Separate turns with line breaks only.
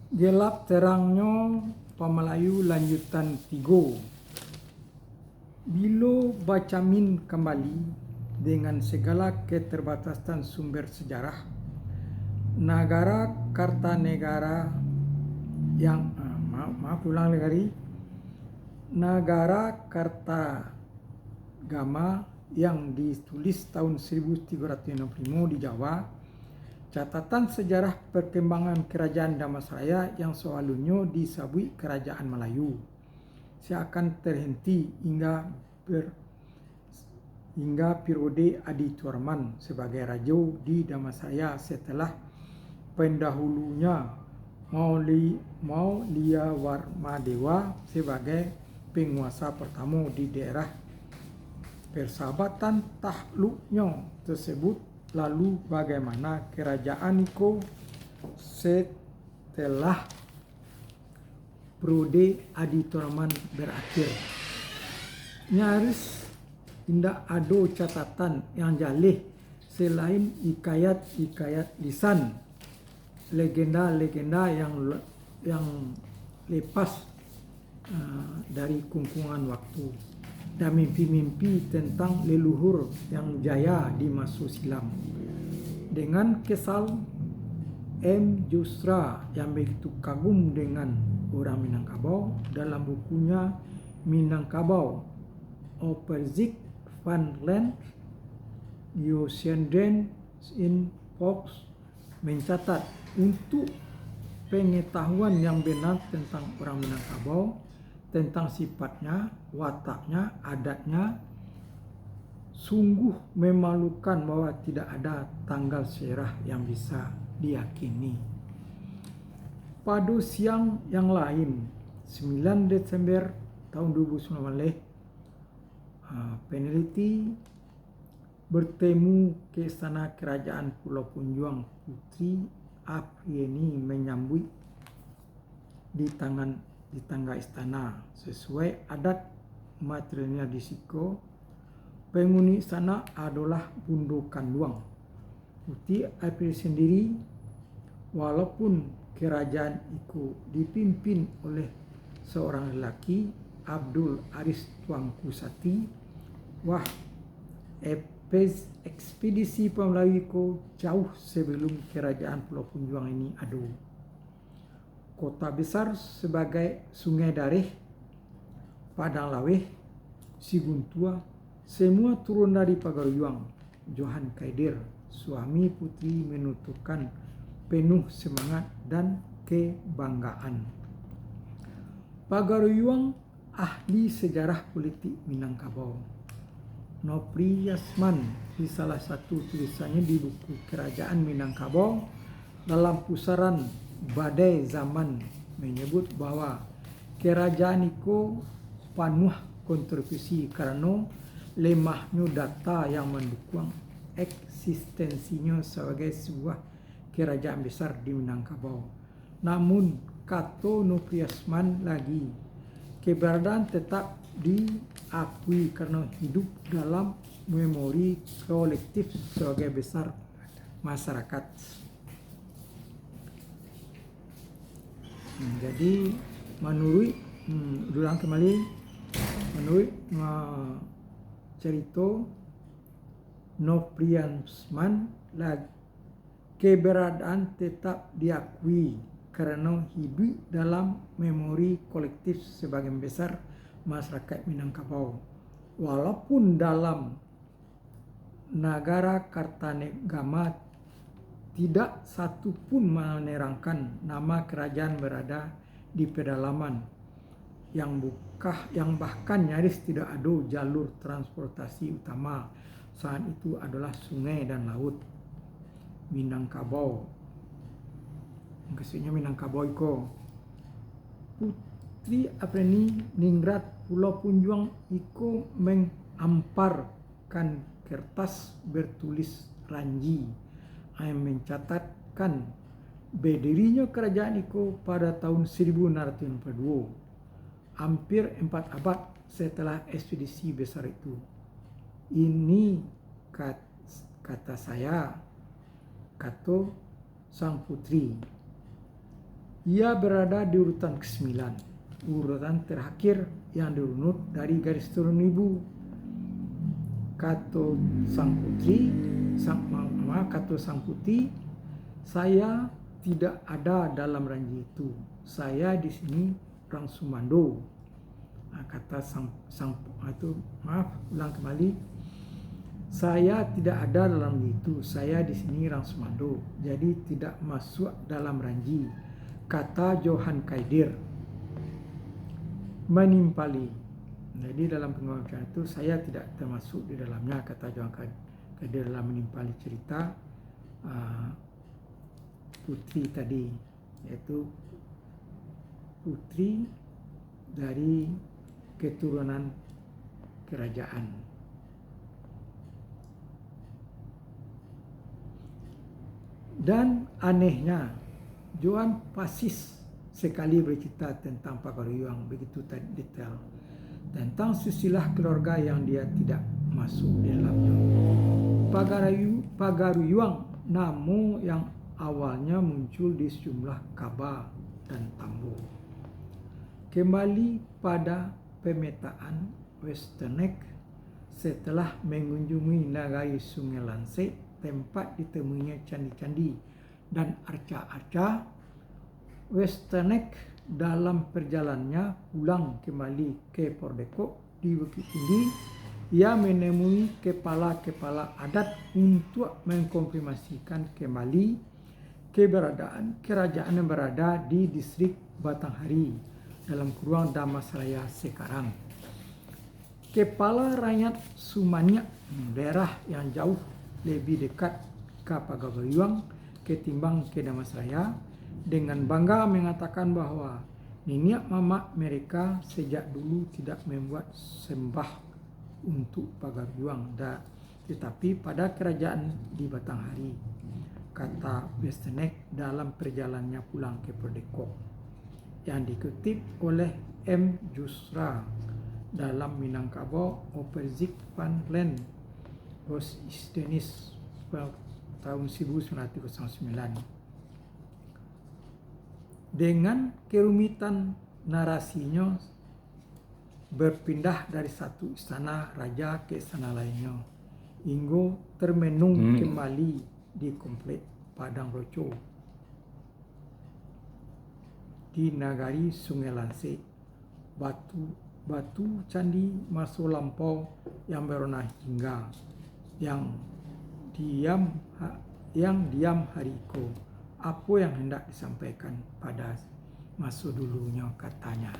Gelap terangnya Pamelayu lanjutan 3. Bilo Bacamin kembali dengan segala keterbatasan sumber sejarah, negara Kartanegara yang ulang lagi, negara Kartagama yang ditulis tahun 1365 di Jawa, catatan sejarah perkembangan kerajaan Damastraya yang selalunya disebut kerajaan Melayu seakan terhenti hingga periode Adityawarman sebagai raja di Damastraya setelah pendahulunya Mauliawarmadewa sebagai penguasa pertama di daerah persahabatan takluknya tersebut. Lalu bagaimana kerajaan itu setelah periode Adityawarman berakhir? Nyaris tidak ada catatan yang jalih selain hikayat-hikayat lisan, legenda-legenda yang lepas dari kungkungan waktu, dan mimpi-mimpi tentang leluhur yang jaya di masa silam. Dengan kesal, M. Jusra yang begitu kagum dengan orang Minangkabau dalam bukunya Minangkabau Overzicht van Land Geschiedenis in Fox mencatat untuk pengetahuan yang benar tentang orang Minangkabau, tentang sifatnya, wataknya, adatnya, sungguh memalukan bahwa tidak ada tanggal sejarah yang bisa diyakini. Pada siang yang lain, 9 Desember tahun 2019, peneliti bertemu ke istana kerajaan Pulau Punjuang. Putri Afrieni menyambut di tangga istana. Sesuai adat matrilineal di Siko, penghuni istana adalah Bundu Kanduang. Putri Afrieni sendiri, walaupun kerajaan itu dipimpin oleh seorang lelaki, Abdul Aris Tuanku Sati, ekspedisi Pamelayu itu jauh sebelum kerajaan Pulau Punjuang ini ada. Kota besar sebagai Sungai Dareh, Padang Laweh, Siguntua, semua turun dari Pagaruyuang. Johan Kaidir, suami putri, menuturkan penuh semangat dan kebanggaan. Pagaruyuang ahli sejarah politik Minangkabau. Nopri Yasman di salah satu tulisannya di buku Kerajaan Minangkabau dalam pusaran Badai Zaman menyebut bahwa kerajaan itu penuh kontroversi karena lemahnya data yang mendukung eksistensinya sebagai sebuah kerajaan besar di Minangkabau. Namun kata Nopri Yasman lagi, keberadaan tetap diakui karena hidup dalam memori kolektif sebagai besar masyarakat. Jadi menurut cerita Nopri Yasman, keberadaan tetap diakui karena hidup dalam memori kolektif sebagian besar masyarakat Minangkabau. Walaupun dalam negara Kartanegama tidak satu pun menerangkan nama kerajaan berada di pedalaman yang bahkan nyaris tidak ada jalur transportasi utama. Saat itu adalah sungai dan laut. Minangkabau, maksudnya Minangkabau iko. Putri Afrieni ningrat Pulau Punjuang iko mengamparkan kertas bertulis Ranji yang mencatatkan berdirinya kerajaan itu pada tahun 1642, hampir 4 abad setelah ekspedisi besar itu. Ini kata saya, kata sang putri. Ia berada di urutan ke-9, urutan terakhir yang dirunut dari garis turun ibu. Kata sang putri, saya tidak ada dalam ranji itu. Saya di sini orang Sumando. Kata ulang kembali. Saya tidak ada dalam ranji itu. Saya di sini orang Sumando. Jadi tidak masuk dalam ranji. Kata Johan Kaidir. Menimpali. Jadi dalam pengawasan itu saya tidak termasuk di dalamnya, kata Johan Kaidir dalam menimpali cerita putri tadi, yaitu putri dari keturunan kerajaan. Dan anehnya, Johan Pasis sekali bercerita tentang Pagaruyuang begitu detail tentang silsilah keluarga yang dia tidak masuk di dalamnya. Pagaruyuang nama yang awalnya muncul di sejumlah kaba dan tambo. Kembali pada pemetaan Westerneck, setelah mengunjungi Nagari Sungai Lanse, tempat ditemuinya candi-candi dan arca-arca, Westerneck dalam perjalanannya pulang kembali ke Pordekok di Bukit Tinggi, ia menemui kepala-kepala adat untuk mengkonfirmasikan kembali keberadaan kerajaan yang berada di distrik Batanghari dalam kurung Damastraya sekarang. Kepala rakyat Sumaniak, daerah yang jauh lebih dekat ke Pagaruyuang ketimbang ke Damastraya, dengan bangga mengatakan bahwa nenek mama mereka sejak dulu tidak membuat sembah untuk Pagaruyuang, tetapi pada kerajaan di Batanghari, kata Westerneck dalam perjalanannya pulang ke Pordekok, yang dikutip oleh M. Jusra dalam Minangkabau Overzicht van Land Geschiedenis tahun 1909. Dengan kerumitan narasinya berpindah dari satu istana raja ke istana lainnya, hingga termenung kembali di komplek Padang Roco di Nagari Sungai Lanse. Batu candi masa lampau yang berwarna hingga, yang diam hariko. Apa yang hendak disampaikan pada masa dulunya, katanya.